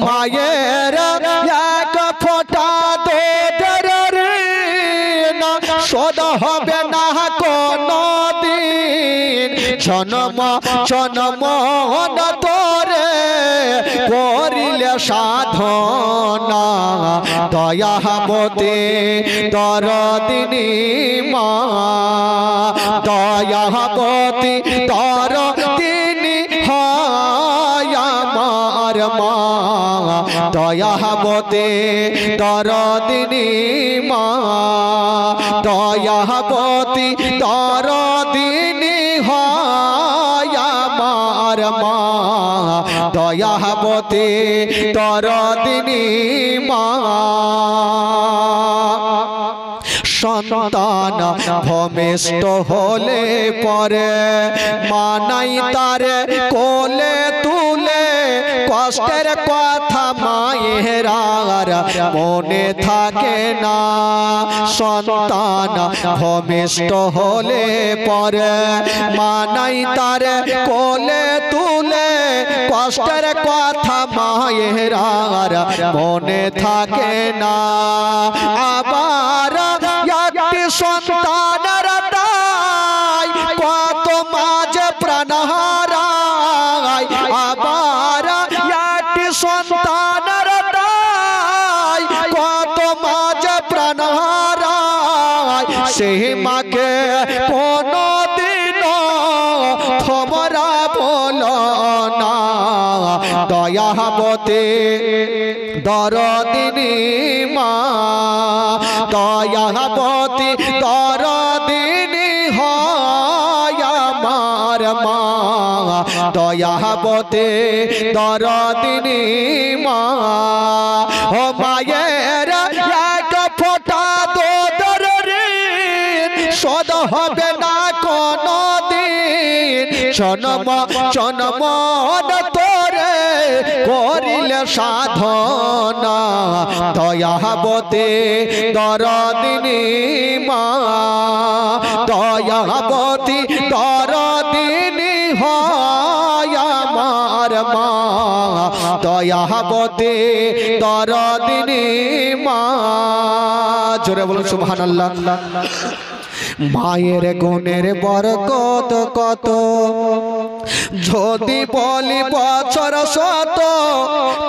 মায়ের এক ফোঁটা দুধের ঋণ শোধ হবে না কোনদিন। জন্ম জন্ম তোরে করিলে সাধনা দয়াবতী দরদিনী মা, দয়াবতী দরদিনী হয় আমার মা, দয়াবতী দরদিনী মা, দয়াবতী দরদিনী হয় আমার মা, দয়াবতী দরদিনী মা। সন্তান ভূমিষ্ঠ হলে পরে মানাই তার কোলে তুলে, কষ্টের কথা মায়ের আর মনে থাকে না। সন্তান ভূমিষ্ঠ হলে পরে মানাই তার কোলে তুলে, কষ্টের কথা মায়ের আর মনে থাকে না। আবার একটি সন্তানের দায় কত মাঝে প্রাণ হারায়, আবার একটি সন্তানের দায় কত মাঝে প্রাণ হারায়। সেই মাকে কোনদিনও তোমরা বলো না দয়াবতী দরদিনী মা, দয়াবতী দরদিনী হয় আমার মা, দয়াবতী দরদিনী মা। ও মায়ের এক ফোঁটা দুধের ঋণ শোধ হবে না কোনদিন। জন্ম জন্ম তোরে করিলে সাধনা দয়াবতী দরদিনী মা, দয়াবতী দরদিনী হয় আমার মা, দয়াবতী দরদিনী মা। জোরে বলুন সুবহানাল্লাহ। মায়ের গুণের বরকত কত যদি বলি বছর শত,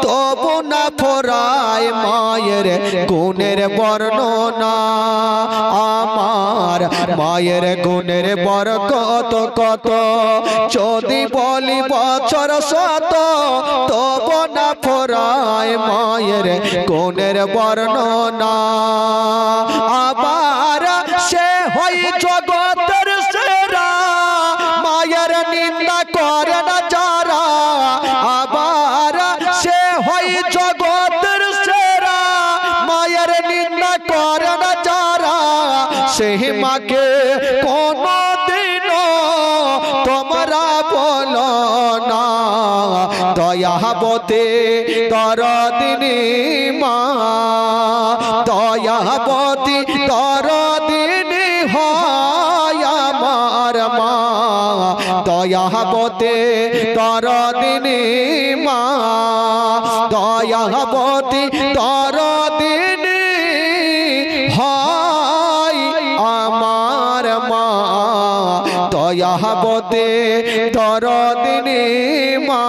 তবু না ফোরায় মায়ের গুণের বর্ণনা। আমার মায়ের গুণের বরকত কত যদি বলি বছর শত, তবু না ফোরায় মায়ের গুণের বর্ণনা। আবার সে হয় জগতের সেরা, মায়ের নিন্দা করে না যারা। আবার সে হয় জগতের সেরা, মায়ের নিন্দা করে না যারা। সেই মাকে কোনদিনও তোমরা বলো না দয়াবতী দরদিনী মা, দয়াবতী দরদিনী হয় আমার মা, দয়াবতী দরদিনী মা, দয়াবতী দরদিনী হয় আমার মা, দয়াবতী দরদিনী মা,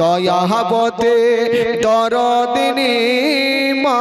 দয়াবতী দরদিনী মা।